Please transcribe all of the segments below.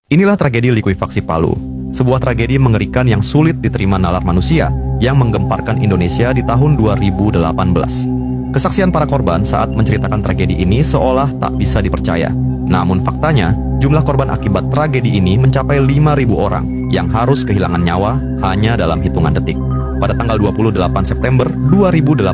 Inilah tragedi likuifaksi Palu, sebuah tragedi mengerikan yang sulit diterima nalar manusia yang menggemparkan Indonesia di tahun 2018. Kesaksian para korban saat menceritakan tragedi ini seolah tak bisa dipercaya. Namun faktanya, jumlah korban akibat tragedi ini mencapai 5.000 orang yang harus kehilangan nyawa hanya dalam hitungan detik. Pada tanggal 28 September 2018,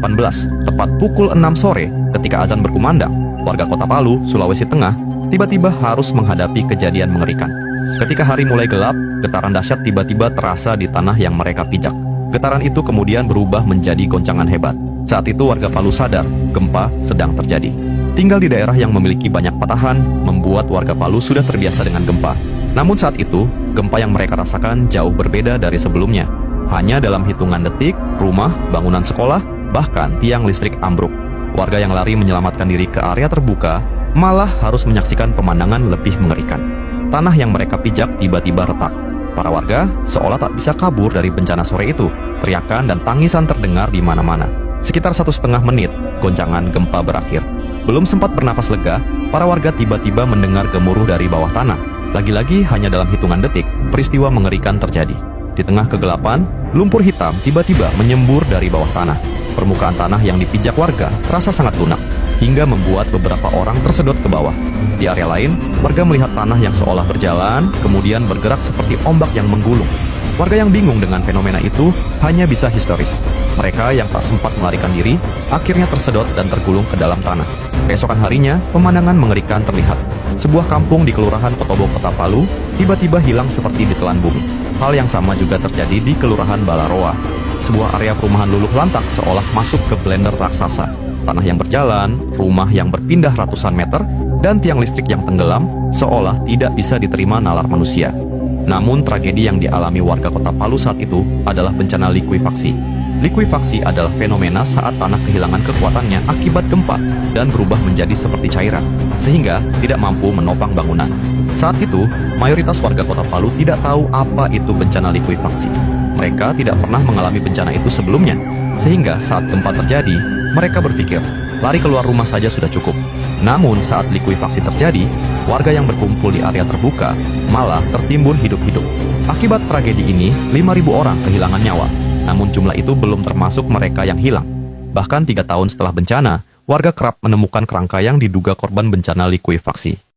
tepat pukul 6 sore ketika azan berkumandang, warga Kota Palu, Sulawesi Tengah, tiba-tiba harus menghadapi kejadian mengerikan. Ketika hari mulai gelap, getaran dahsyat tiba-tiba terasa di tanah yang mereka pijak. Getaran itu kemudian berubah menjadi goncangan hebat. Saat itu warga Palu sadar, gempa sedang terjadi. Tinggal di daerah yang memiliki banyak patahan, membuat warga Palu sudah terbiasa dengan gempa. Namun saat itu, gempa yang mereka rasakan jauh berbeda dari sebelumnya. Hanya dalam hitungan detik, rumah, bangunan sekolah, bahkan tiang listrik ambruk. Warga yang lari menyelamatkan diri ke area terbuka, malah harus menyaksikan pemandangan lebih mengerikan. Tanah yang mereka pijak tiba-tiba retak. Para warga seolah tak bisa kabur dari bencana sore itu. Teriakan dan tangisan terdengar di mana-mana. Sekitar 1,5 menit, goncangan gempa berakhir. Belum sempat bernafas lega, para warga tiba-tiba mendengar gemuruh dari bawah tanah. Lagi-lagi hanya dalam hitungan detik, peristiwa mengerikan terjadi. Di tengah kegelapan, lumpur hitam tiba-tiba menyembur dari bawah tanah. Permukaan tanah yang dipijak warga terasa sangat lunak, hingga membuat beberapa orang tersedot ke bawah. Di area lain, warga melihat tanah yang seolah berjalan, kemudian bergerak seperti ombak yang menggulung. Warga yang bingung dengan fenomena itu hanya bisa histeris. Mereka yang tak sempat melarikan diri, akhirnya tersedot dan tergulung ke dalam tanah. Keesokan harinya, pemandangan mengerikan terlihat. Sebuah kampung di Kelurahan Petobo, Kota Palu, tiba-tiba hilang seperti ditelan bumi. Hal yang sama juga terjadi di Kelurahan Balaroa. Sebuah area perumahan luluh lantak seolah masuk ke blender raksasa. Tanah yang berjalan, rumah yang berpindah ratusan meter, dan tiang listrik yang tenggelam seolah tidak bisa diterima nalar manusia. Namun tragedi yang dialami warga Kota Palu saat itu adalah bencana likuifaksi. Likuifaksi adalah fenomena saat tanah kehilangan kekuatannya akibat gempa dan berubah menjadi seperti cairan, sehingga tidak mampu menopang bangunan. Saat itu, mayoritas warga Kota Palu tidak tahu apa itu bencana likuifaksi. Mereka tidak pernah mengalami bencana itu sebelumnya, sehingga saat gempa terjadi, mereka berpikir, lari keluar rumah saja sudah cukup. Namun saat likuifaksi terjadi, warga yang berkumpul di area terbuka malah tertimbun hidup-hidup. Akibat tragedi ini, 5.000 orang kehilangan nyawa. Namun jumlah itu belum termasuk mereka yang hilang. Bahkan 3 tahun setelah bencana, warga kerap menemukan kerangka yang diduga korban bencana likuifaksi.